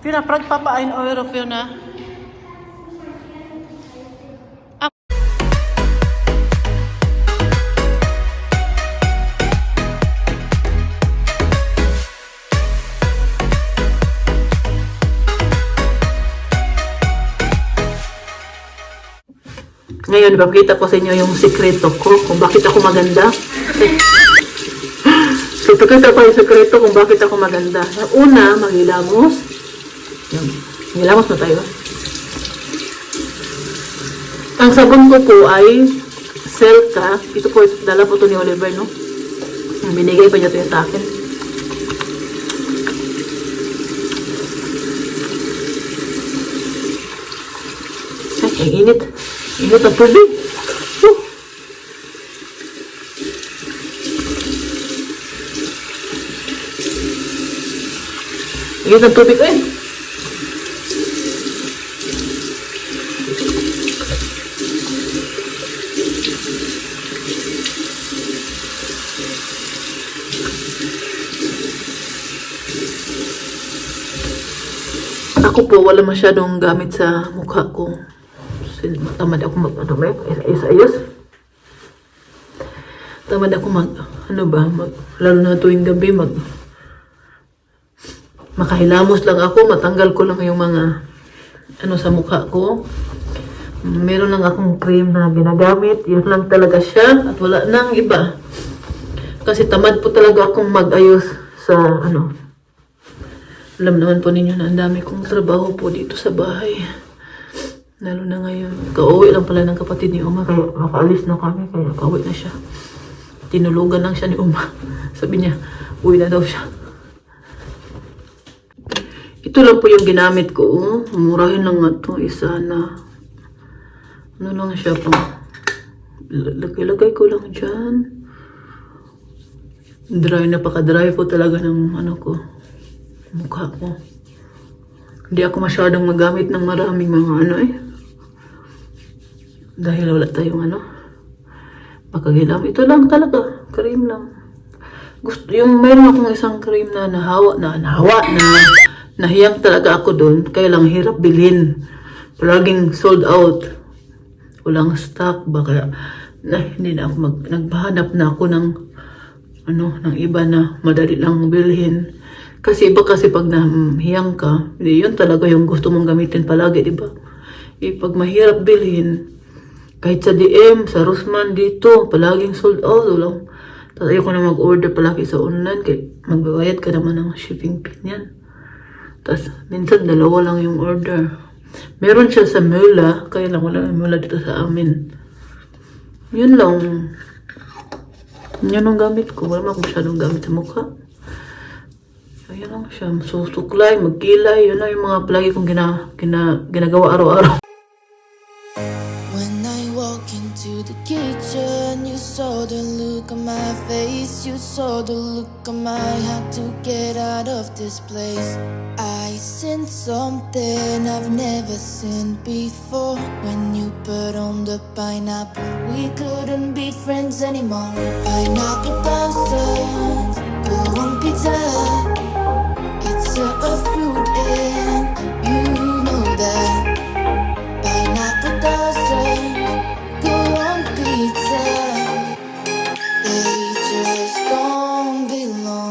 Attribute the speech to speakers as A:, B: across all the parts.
A: Fiona, pagpapain oil, Fiona. Ngayon, ipapakita ko sa inyo yung sikreto ko kung bakit ako maganda. So, ipakita ko yung sikreto kung bakit ako maganda. Una, maghilamos. Maghilamos na tayo. Ang sabon ko po ay Selka. Ito po, dala po ito ni Oliver, no? Binigay pa niya ito yung sa akin. Ay, ang init. Init ang tubig. Init ang tubig eh. Ako po, wala masyadong gamit sa mukha ko. Tamad ako ayos. Tamad ako lalo na tuwing gabi, makahilamos lang ako, matanggal ko lang yung mga, sa mukha ko. Meron lang akong cream na ginagamit, yun lang talaga siya, at wala nang iba. Kasi tamad po talaga akong mag-ayos sa, alam naman po ninyo na ang dami kong trabaho po dito sa bahay. Lalo na ngayon. Kauwi lang pala ng kapatid ni Uma. Kaya makaalis na kami. Kaya kauwi na siya. Tinulugan lang siya ni Uma. Sabi niya, uwi na daw siya. Ito lang po yung ginamit ko. Murahin lang nga ito. Isa na. Ano lang siya po. Lagay ko lang dyan. Dry. Napaka-dry po talaga ng mukha ko. Hindi ako masyadong magamit ng maraming mga dahil wala tayong pagkagilam. Ito lang talaga, cream lang. Meron akong isang cream na nahiyang talaga ako doon. Kaya lang hirap bilhin. Palaging sold out. Walang stock ba kaya hindi na ako nagbahanap na ako ng iba na madali lang bilhin. Kasi iba kasi pag nahiyang ka, yun talaga yung gusto mong gamitin palagi, di ba? Pag mahirap bilhin, kahit sa DM, sa Rossmann dito, palaging sold out. Tapos ayoko na mag-order palagi sa online, kaya magbabayad ka naman ng shipping fee niyan. Tapos minsan dalawa lang yung order. Meron siya sa Mula, kaya lang wala yung Mula dito sa amin. Yun lang. Yun ang gamit ko. Wala akong masyadong gamit sa mukha. Ayan lang siya. Susuklay, magkilay. Yun na yung mga palagi kong ginagawa araw-araw.
B: When I walk into the kitchen, you saw the look on my face. You saw the look on my had to get out of this place. I sensed something I've never seen before. When you put on the pineapple, we couldn't be friends anymore. Pineapple thousands, go on pizza. It's a fruit and you know that. Pineapple doesn't go on pizza. They just don't belong.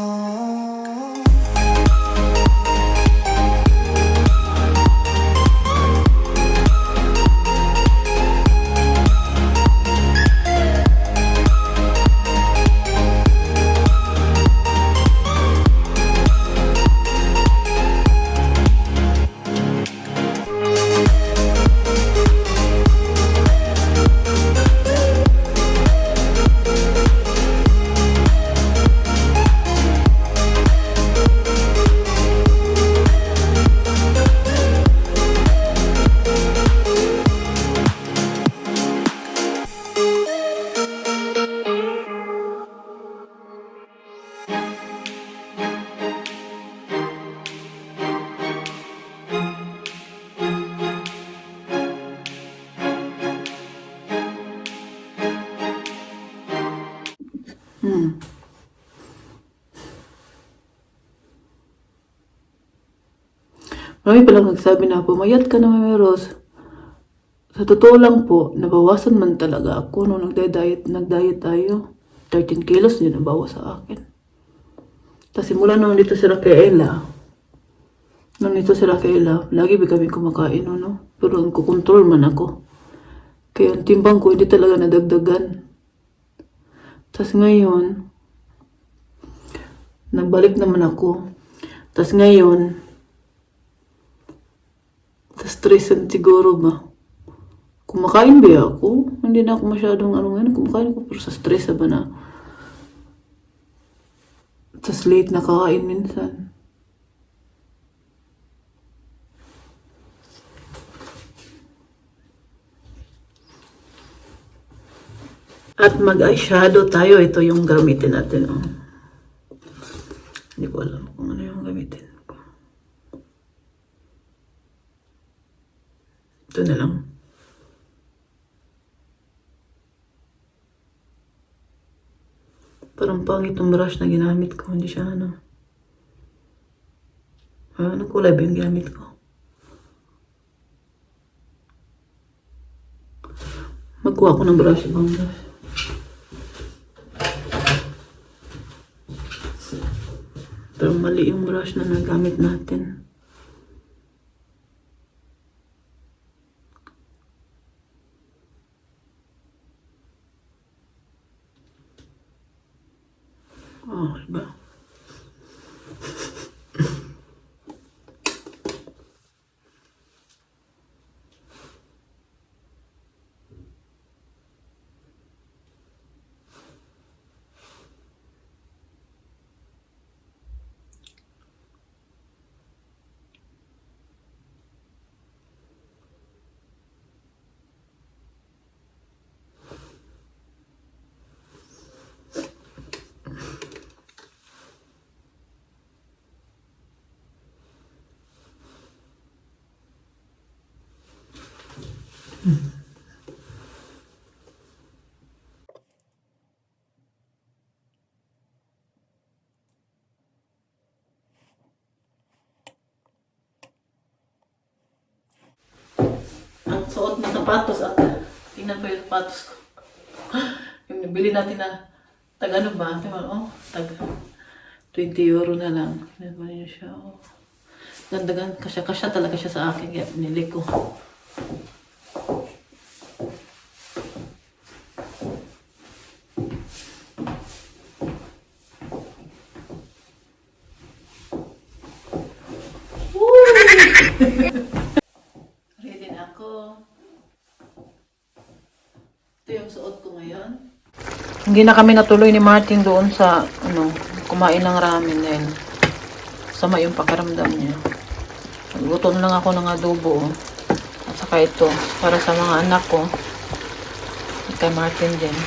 A: Marami palang nagsabi na, pumayat ka na, Mami Rose. Sa totoo lang po, nabawasan man talaga ako nung nag-diet tayo. 13 kilos din nabawas sa akin. Tapos simula nung dito si Raquela, lagi ba kami kumakain, no? Pero ang kukontrol man ako. Kaya ang timbang ko hindi talaga nadagdagan. Tapos ngayon, nagbalik naman ako. Tapos ngayon, stressan siguro ba? Kumakain ba ako? Hindi na ako masyadong ngayon. Kumakain ako pero sa stress ba na? Tapos late na kakain minsan. At mag-eyeshadow tayo. Ito yung gamitin natin. Oh. Hindi ko alam kung ano yung gamitin ko. Ito na lang. Parang pangit yung brush na ginamit ko. Hindi siya ano. Anong kulay ba yung ginamit ko? Magkuha ko ng brush. Ibang brush. Pero mali yung brush na nagamit natin. Oh, diba? Ang suot na sapatos at tingnan ko yung sapatos ko. Yung nabili natin na tag ano ba? Oh, tag 20 euro na lang. Tingnan ba niyo siya? Oh. Ganda, kasya talaga siya sa akin kaya pinili ko. Ready na ako. Ito yung suot ko ngayon. Hindi na kami natuloy ni Martin doon sa kumain ng ramen dahil sama yung pakiramdam niya. Gutom lang ako ng adobo. At saka ito para sa mga anak ko. At kay Martin din.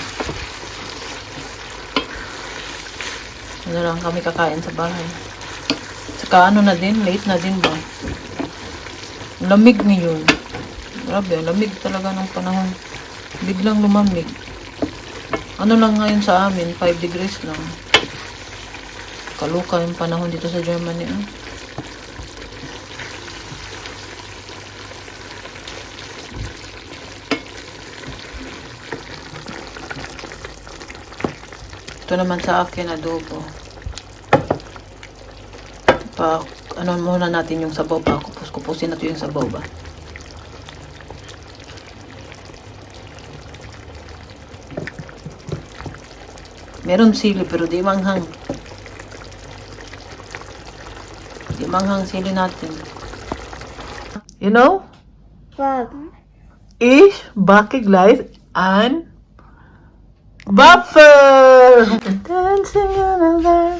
A: Ano lang kami kakain sa bahay. Saka na din, late na din ba? Lamig ngayon. Grabe, lamig talaga ng panahon. Biglang lumamig. Ano lang ngayon sa amin, 5 degrees lang. Kaluka yung panahon dito sa Germany. Ito naman sa akin, adobo. Ano muna natin yung sabaw pa. Kupusin natin yung sabaw ba. Meron sili pero di manghang. Di manghang sili natin. You know?
C: What?
A: Ich backe gleich ein Waffel! Dancing on a line,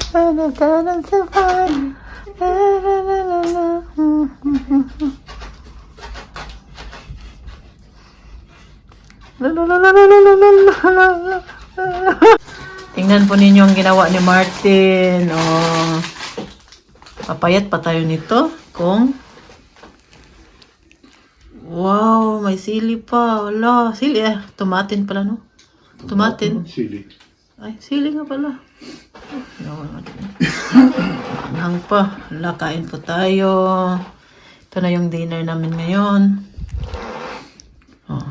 A: tingnan po ninyo ang ginawa ni Martin. Oh. Papayat pa tayo nito. Wow, may sili pa. Wala, sili Tumatin pala, no? Tumatin.
D: Sili.
A: Ay, sili nga pala. Anghang pa. Wala, kain po tayo. Ito na yung dinner namin ngayon. Oh.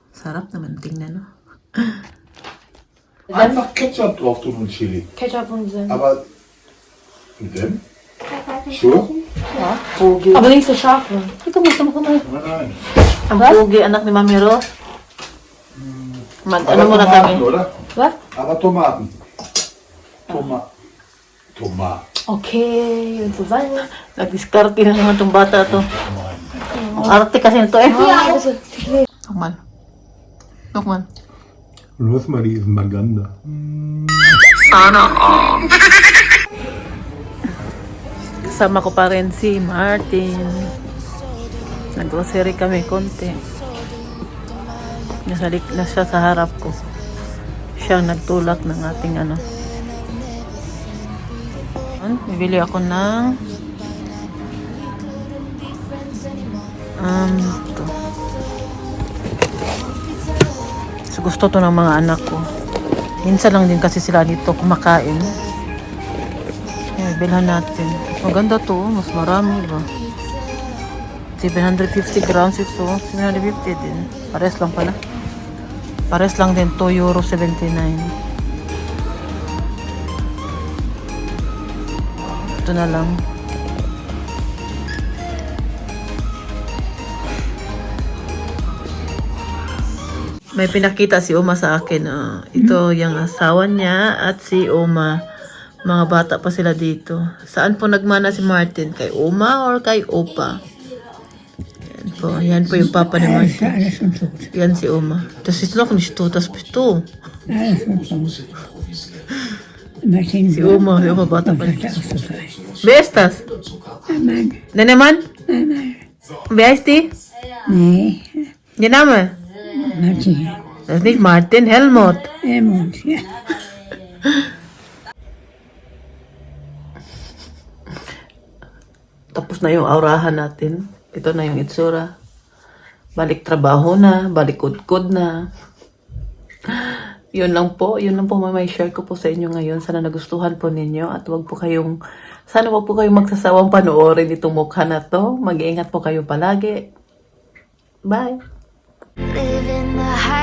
A: Sarap naman tingnan, no?
C: Einfach Ketchup drauf tun und Chili.
D: Ketchup und Senf.
C: Aber mit dem? Sure?
A: Pogi.
D: Aber nicht so scharf. Ne?
A: Ito mo,
C: Nein, nein.
A: Ang pogi, anak ni Mami Ros. Ano
C: Aber
A: muna
C: Tomaten,
A: kami?
C: oder?
D: Was?
C: Aber Tomaten. Tomaten.
D: Okay, und so sein.
A: Nag-discarte na naman itong bata to. Ang arte kasi nito eh.
D: Ja, bitte.
A: Tukman. Tukman.
C: Rosmarie ist Maganda.
A: Kasama ko pa rin si Martin. Nag-grocery kami konti. Na siya sa harap ko. Siya ang nagtulak ng ating ano. Bibili ako ng ito. So, gusto to ng mga anak ko. Minsan lang din kasi sila dito kumakain. Bilhan natin. Maganda to. Mas marami ba? 750 grams ito. 750 din. Pares lang pala. Pares lang din. €2.79. Ito na lang. May pinakita si Uma sa akin. Ito yung asawa niya at si Uma. Mga bata pa sila dito. Saan po nagmana si Martin? Kay Uma or kay Opa? Yan po yung papa ni Martin.
E: Alles schon tot.
A: Yan si Uma. Das ist noch nicht tot, das bist du.
E: Alles schon tot. Martin,
A: Si Uma bata pa.
E: Vater auch so sein.
A: Wer ist das?
E: Mann,
A: Dein Mann? Wer ist die?
E: nee,
A: Der Name?
E: Martin.
A: Das ist nicht Martin, Helmut.
E: Helmut, ja.
A: Tapos na yung aurahan natin. Ito na yung itsura. Balik trabaho na, balik kudkod na. Yun lang po may share ko po sa inyo ngayon. Sana nagustuhan po ninyo at sana wag po kayong magsasawang panoorin itong mukha na to. Mag-iingat po kayo palagi. Bye!
B: Living the high